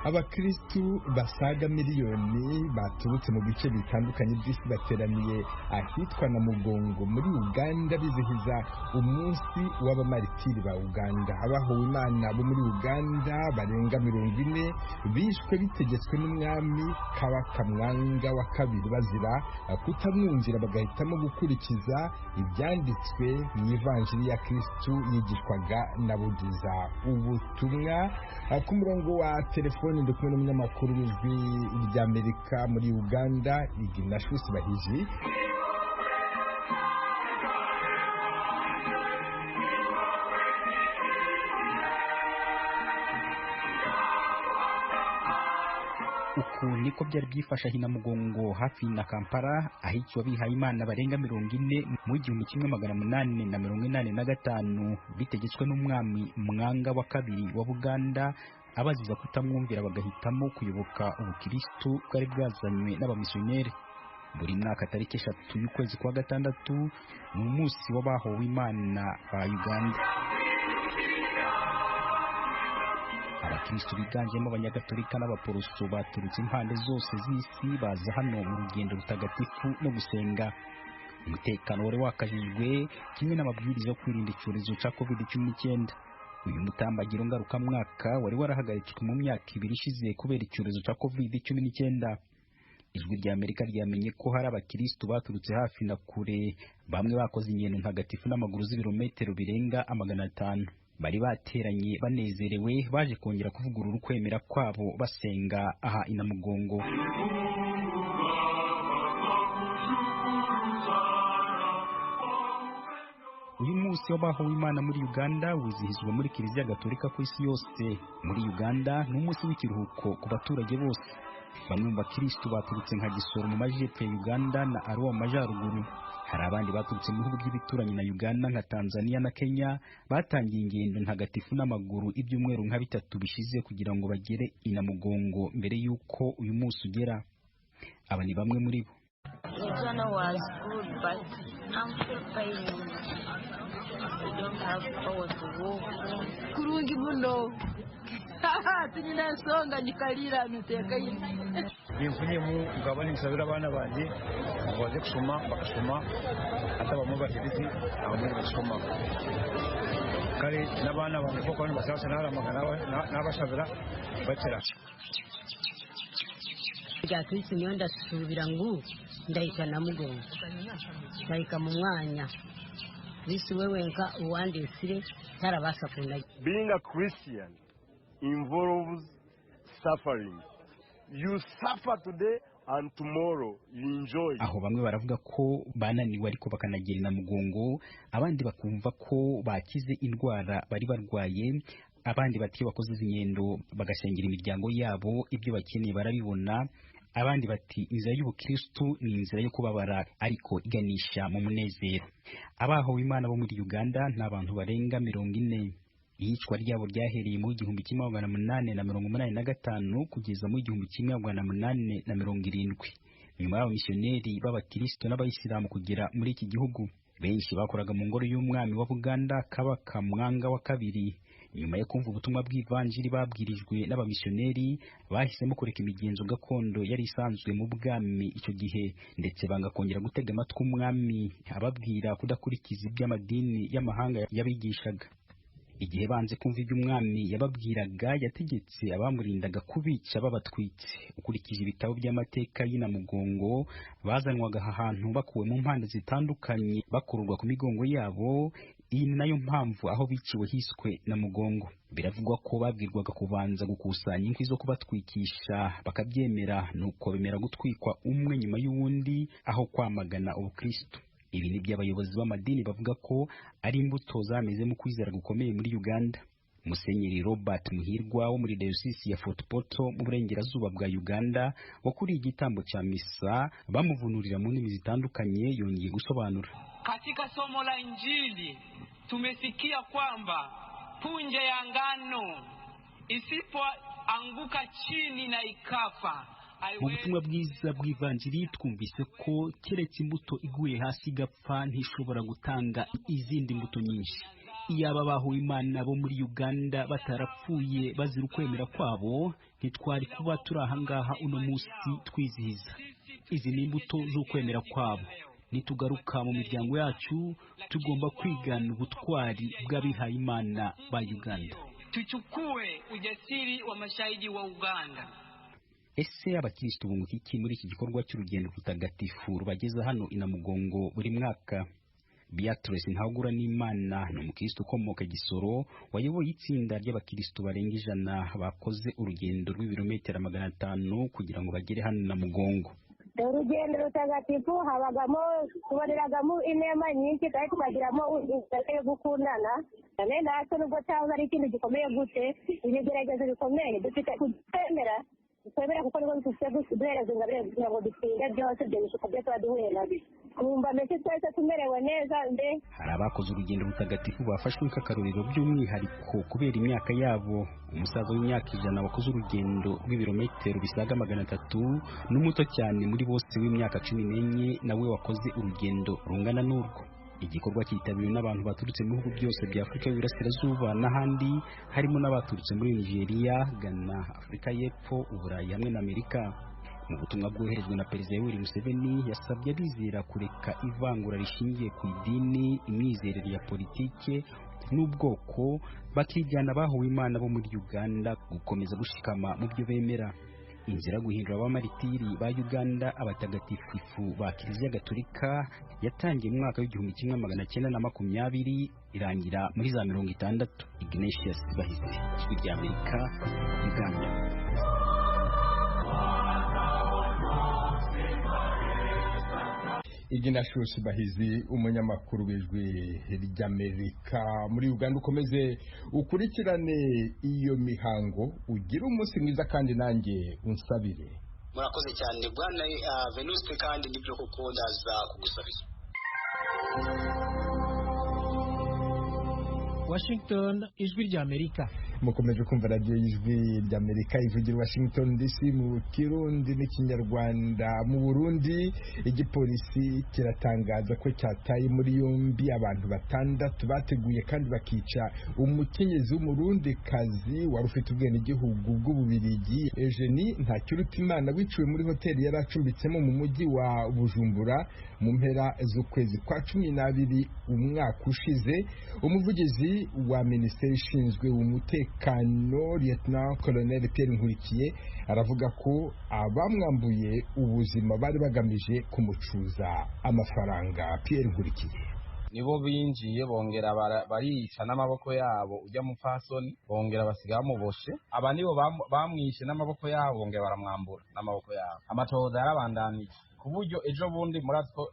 abakristu basaga miliyoni baturutse mu bice bitandukanye by'isi bateraniye ahitwa na Mugongo muri Uganda bizihiza umunsi w'abamaritiri ba Uganda. Abahowe Imana bo muri Uganda barenga 40 bishwe bitegetswe n'umwami Kabaka Mwanga wa kabiri bazira kutamwumvira bagahitamo gukurikiza ibyanditswe mu ivanjiri ya Kristo yigishwaga n'abugiza ubutumwa. Ku murongo wa telefoni ndi kumwe n'umunyamakuru w'ijwi ry'Amerika muri Uganda Ignatius Bahiji. Uku niko byari byifasha hina Mugongo hafi na Kampala ahicwa bihaye Imana barenga 40 mu 1885 bitegetswe n'umwami Mwanga wa kabiri wa Buganda abaziza kutamwumvira bagahitamo kuyoboka ubukristo bwari bwazanywe n'abamisiyoneri. Buri mwaka tariki 3 y'ukwezi kwa gatandatu mu munsi w'abahowe Imana ba Uganda. Abakristo biganjemo abanyagatolika n'abaporoso baturutse impande zose z'isi baza hano mu rugendo rutagatifu no gusenga. Umutekano wari wakajijwe kimwe n'amabwiriza yo kwirinda icyorezo cya COVID-19. Uyu mutambagiro ngarukamwaka wari warahagaritswe mu myaka 2 ishize kubera icyorezo cya COVID-19. Ijwi ry'Amerika ryamenye ko hari abakristo baturutse hafi na kure bamwe bakoze ingendo ntagatifu n'amaguru z'ibirometero birenga 500. Bari bateranye banezerewe baje kongera kuvugurura ukwemera kwabo basenga aha ina Mugongo. Uyu munsi w'abahowe Imana muri Uganda wizihizwa muri Kiliziya Gatolika ku isi yose. Muri Uganda ni umunsi w'ikiruhuko ku baturage bose. Bamwe mu bakristo baturutse nka Gisoro mu majyepfo ya Uganda na Arua mu majyaruguru. Hari abandi baturutse mu bihugu by'ibituranyi na Uganda nka Tanzania na Kenya batangiye ingendo ntagatifu n'amaguru ibyumweru nka 3 bishize kugira ngo bagere ina Mugongo mbere yuko uyu munsi ugera. Aba ni bamwe muri bo. Kurungi muno tunyina songa nikalira nuteka yini yimfunye mu ngabani nsabira abana banje baje kusoma bakasoma hata bamwe bashiriki abamwe basoma kare n'abana banje ko kwani basasa naramagana n'abashabira bakira Kristo niyo ndasubira ngo ndahita na Mugongo ndahika mu mwanya Kristo wewe nka uwandesire tarabasa kunda. Being a Christian involves suffering. You suffer today and tomorrow you enjoy. Aho bamwe baravuga ko bananiwe ariko bakanagera na Mugongo, abandi bakumva ko bakize indwara bari barwaye, abandi bati bakoze ingendo bagashengera imiryango yabo ibyo bakeneye barabibona, abandi bati inzira y'ubukristo ni inzira yo kubabara ariko iganisha mu munezero. Abahowe Imana bo muri Uganda n'abantu barenga 40. Iyicwa ryabo ryahereye mu 1885 kugeza mu 1870 nyuma y'abamisiyoneri b'abakristo n'abayisilamu kugera muri iki gihugu. Benshi bakoraga mu ngoro y'umwami wa Buganda Kabaka Mwanga wa kabiri. Nyuma yo kumva ubutumwa bw'ivanjiri babwirijwe n'abamisiyoneri bahisemo kureka imigenzo gakondo yari isanzwe mu bwami icyo gihe, ndetse banga kongera gutega amatwi umwami ababwira kudakurikiza iby'amadini y'amahanga yabigishaga. Igihe banze kumva iby'umwami yababwiraga, yategetse abamurindaga kubica babatwitse. Ukurikije ibitabo by'amateka y'ina Mugongo, bazanwaga ahantu bakuwe mu mpande zitandukanye bakururwa ku migongo yabo. Iyi nayo mpamvu aho biciwe hiswe na Mugongo. Biravugwa ko babwirwaga kubanza gukusanya inkwi zo kubatwikisha bakabyemera, nuko bemera gutwikwa umwe nyuma y'uwundi aho kwamagana ubukristo. Ibi ni by'abayobozi b'amadini bavuga ko ari imbuto zameze mu kwizera gukomeye muri Uganda. Musenyeri Robert Muhirwa wo muri Diocese ya Fort Portal mu burengerazuba bwa Uganda wakuriye igitambo cya misa bamuvunurira mu ndimi zitandukanye, yongeye gusobanura. Katika somo la Injili tumesikia kwamba punje ya ngano isipoanguka chini na ikafa. Mu butumwa bwiza bw'ivanjiri twumvise ko keretse imbuto iguye hasi igapfa ntishobora gutanga izindi mbuto nyinshi. iyaba bahuye Imana bo muri Uganda batarapfuye bazira ukwemera kwabo ntitwari kuba turi ahangaha uno munsi twizihiza. Izi ni imbuto z'ukwemera kwabo. Nitugaruka mu miryango yacu tugomba kwigana ubutwari bw'abihaye Imana ba Uganda. Tuchukue ujasiri wa mashahidi wa Uganda. Ese abakristo bunguka iki muri iki gikorwa cy'urugendo rutagatifu rubageza hano i Namugongo buri mwaka? Beatrice Ntagura n'Imana ni umukristo ukomoka Gisoro wayoboye itsinda ry'abakristo barenga 100 bakoze urugendo rw'ibirometero 500 kugira ngo bagere hano i Namugongo. Urugendo rutagatifu tuboneragamo inema nyinshi kandi tukagiramo ubutaka yo gukundana. None natwe nubwo cyangwa ari ikintu gikomeye gute, ibigeragezo bikomeye dufite kutemera kuko niba dufite guhereza ingabire kugira ngo dutsinde byose ibyo bishuko byo tuba duhuye nabyo. Kumva mbese twese tumerewe neza mbe. Hari abakoze urugendo rutagatifu bafashwe nk'akarorero by'umwihariko kubera imyaka yabo. Umusaza w'imyaka 100 wakoze urugendo rw'ibirometero bisaga 300 n'umuto cyane muri bose w'imyaka 14 nawe wakoze urugendo rungana n'urwo. Igikorwa cyitabiriwe n'abantu baturutse mu bihugu byose bya Afurika y'Iburasirazuba n'ahandi, harimo n'abaturutse muri Nigeria, Ghana, Afurika y'Epfo, Uburayi hamwe na Amerika. Mu butumwa bwoherejwe na Perezida Yoweri Museveni yasabye abizera kureka ivangura rishingiye ku idini, imyizerere ya politike n'ubwoko, bakigana abahuwe Imana bo muri Uganda gukomeza gushikama mu byo bemera. Inzira guhindura abamaritiri ba Uganda abatagatifu ba Kiliziya Gatolika yatangiye mu mwaka w'1920 irangira muri za 60. Ignatius Bahizi, Ijwi ry'Amerika, Uganda. Ignatius Bahizi, umunyamakuru w'Ijwi ry'Amerika muri Uganda. Ukomeze ukurikirane iyo mihango, ugira umunsi mwiza kandi nanjye unsabire. Murakoze cyane bwana Venuste, kandi nibyo kuko ndaza kugusabira. Washington, Ijwi ry'Amerika. Mukomeje kumva radio y'Ijwi ry'Amerika ivugira Washington DC mu Kirundi n'Ikinyarwanda. Mu Burundi igipolisi kiratangaza ko cyataye muri yombi abantu 6 bateguye kandi bakica umukenyezi w'umurundi kazi wari ufite ubwene igihugu bw'Ububirigi Eugenie Ntakirutimana wiciwe muri hoteli yari acumbitsemo mu mujyi wa Bujumbura mu mpera z'ukwezi kwa 12 umwaka ushize. Umuvugizi wa Minisiteri ishinzwe umutekano Lieutenant Colonel Pierre Nkurikiye aravuga ko abamwambuye ubuzima bari bagamije kumucuza amafaranga. Pierre Nkurikiye: nibo binjiye bongera barica n'amaboko yabo ujya mu fasoni, bongera basiga bamuboshe. Aba nibo bamwishe n'amaboko yabo, bongera baramwambura n'amaboko yabo. Amatohoza yarabandanije ku buryo ejo bundi muratwo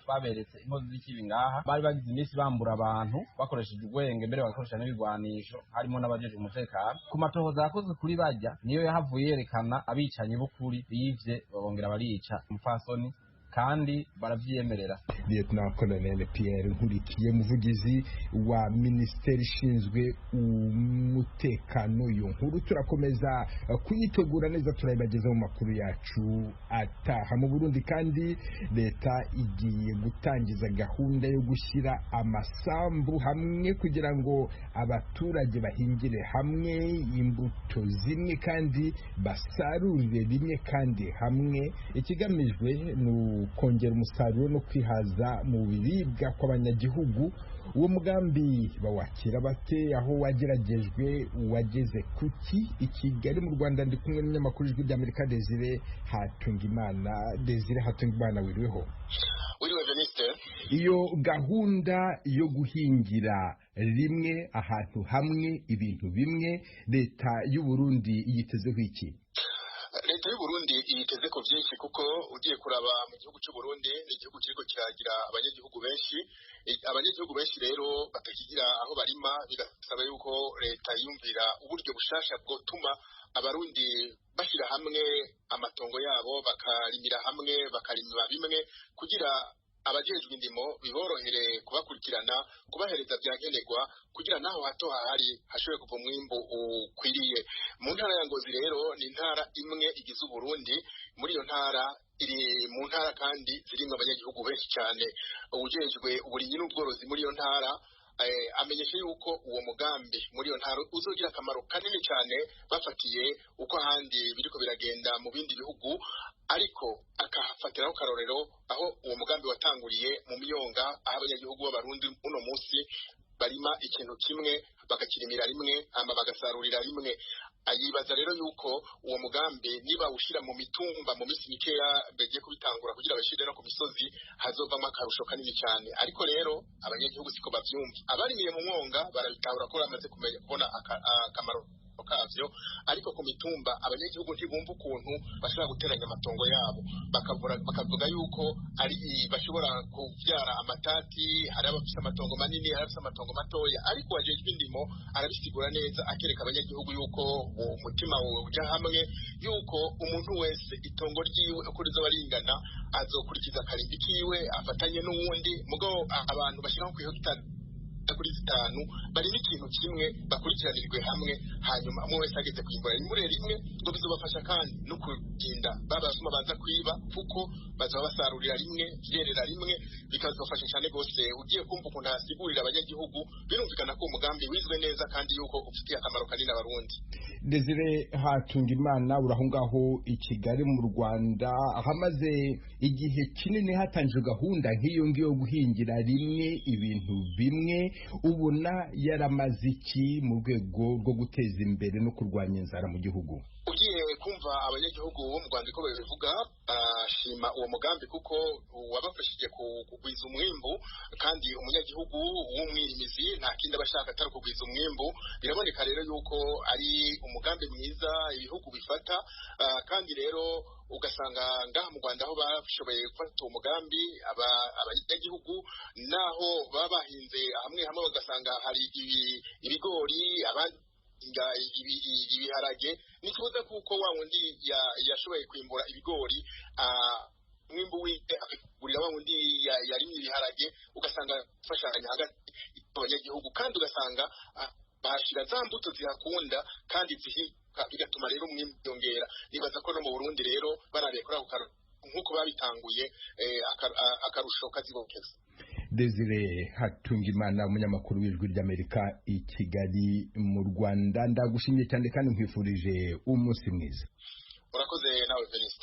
twaberetse inkozi z'ikibi ngaha bari bagize iminsi bambura abantu bakoresheje ubwenge, mbere bakoresha n'ibigwanisho, harimo n'abajeje umutekano. Ku matohoza yakozwe kuri bajya niyo yahavuye yerekana abicanyi b'ukuri bivye babongera barica umupfasoni kandi baravyemerera. Lieutenant Colonel Pierre Nkurikiye, muvugizi wa Minisiteri ishinzwe umutekano. Iyo nkuru turakomeza kuyitegura neza, turayibageza mu makuru yacu ataha. Mu Burundi kandi leta igiye gutangiza gahunda yo gushyira amasambu hamwe kugira ngo abaturage bahingire hamwe imbuto zimwe kandi basarurire rimwe kandi hamwe. Ikigamijwe ni kongera umusaruro no kwihaza mu biribwa kw'abanyagihugu. Uwo mugambi bawakira bate? Aho wageragejwe wageze kuki? I Kigali mu Rwanda ndi kumwe n'umunyamakuru w'Ijwi ry'Amerika Desire Hatungimana. Desire Hatungimana, wiriweho? Wiriwe Venuste. Iyo gahunda yo guhingira rimwe ahantu hamwe ibintu bimwe, leta y'u Burundi yitezeho iki? Leta y'u Burundi yiteze ko byinshi, kuko ugiye kuraba mu gihugu cy'u Burundi ni igihugu kiriko kiragira abanyagihugu benshi rero batakigira aho barima. Bigasaba yuko leta yumvira uburyo bushasha bwotuma abarundi bashyira hamwe amatongo yabo, bakarimira hamwe, bakarima bimwe, kugira abajejwe indimo biborohere kubakurikirana, kubahereza byankenerwa, kugira naho hato hahari hashobore kuva umwimbo ukwiriye. Mu ntara ya Ngozi rero ni intara imwe igize Burundi. Muri iyo ntara iri mu ntara kandi zirimo abanyagihugu benshi cyane. Ubujejwe uburimyi n'ubworozi muri iyo ntara amenyesha yuko uwo mugambi muri iyo ntara uzogira akamaro kanini cyane bafatiye uko ahandi biriko biragenda mu bindi bihugu, ariko akahafatiraho karorero aho uwo mugambi watanguriye mu myonga, aho abanyagihugu b'abarundi uno munsi barima ikintu kimwe bagakirimira rimwe hama bagasarurira rimwe. Ayibaza rero yuko uwo mugambi niba ushira mu mitumba mu minsi mikeya bagiye kubitangura kugira bashire no ku misozi hazovamo akarusho kanini cyane. Ariko rero abanyagihugu siko bavyumva, abarimiye mu mwonga barabitahura ko bamaze kubona akamaro kavyo, ariko ku mitumba abanyagihugu ntibumva ukuntu bashobora guteranya amatongo yabo, bakavuga yuko ari bashobora kuvyara amatati, hari abafise amatongo manini, hari abafise amatongo matoya. Ariko wajejwe indimo arabisigura neza akereka abanyagihugu yuko umutima uja hamwe, yuko umuntu wese itongo ryiwe uko rizoba ringana azokurikiza akarimbi kiwe afatanye n'uwundi, mugabo abantu bashiraho ku hegitari kuri 5 bari n'ikintu kimwe bakurikiranirijwe hamwe, hanyuma umwe wese ageze kwimbura rimure rimwe, ngo bizobafasha kandi no kurinda babasuma baza kwiba, kuko bazaba basarurira rimwe vyerera rimwe, bikazofasha cyane gose. Ugiye kumva ukuntu asigurira abanyagihugu birumvikana ko umugambi wizwe neza kandi yuko ufitiye akamaro kanini abarundi. Desire Hatungimana, uraho ngaho i Kigali mu Rwanda, hamaze igihe kinini hatangijwe gahunda nk'iyo ngiyo guhingira rimwe ibintu bimwe, ubona yaramaze iki mu rwego rwo guteza imbere no kurwanya inzara mu gihugu? Ugiye kumva abanyagihugu bo mu Rwanda ko babivuga, barashima uwo mugambi kuko wabafashije kugwiza umwimbu, kandi umunyagihugu w'umwirimizi nta kindi abashaka atari kugwiza umwimbu. Biraboneka rero yuko ari umugambi mwiza ibihugu bifata, kandi rero ugasanga ngaha mu Rwanda aho bashoboye gufata uwo mugambi, abanyagihugu naho baba bahinze hamwe hamwe bagasanga hari ibigori, abandi ibiharage, nikibuza kuko wa wundi yashoboye kwimbura ibigori mwimbu wite akagurira wa wundi yarimye ibiharage, ugasanga fashanya hagati y'abanyagihugu, kandi ugasanga bashira za mbuto zihakunda kandi zihika, bigatuma rero umwimbu yongera. Nibaza ko no mu Burundi rero barabiye kuri ako nkuko babitanguye akarusho kazibokeza. Desire Hatungimana, umunyamakuru w'Ijwi ry'Amerika i Kigali mu Rwanda, ndagushimiye cyane kandi nkwifurije umunsi mwiza. Urakoze nawe Venise.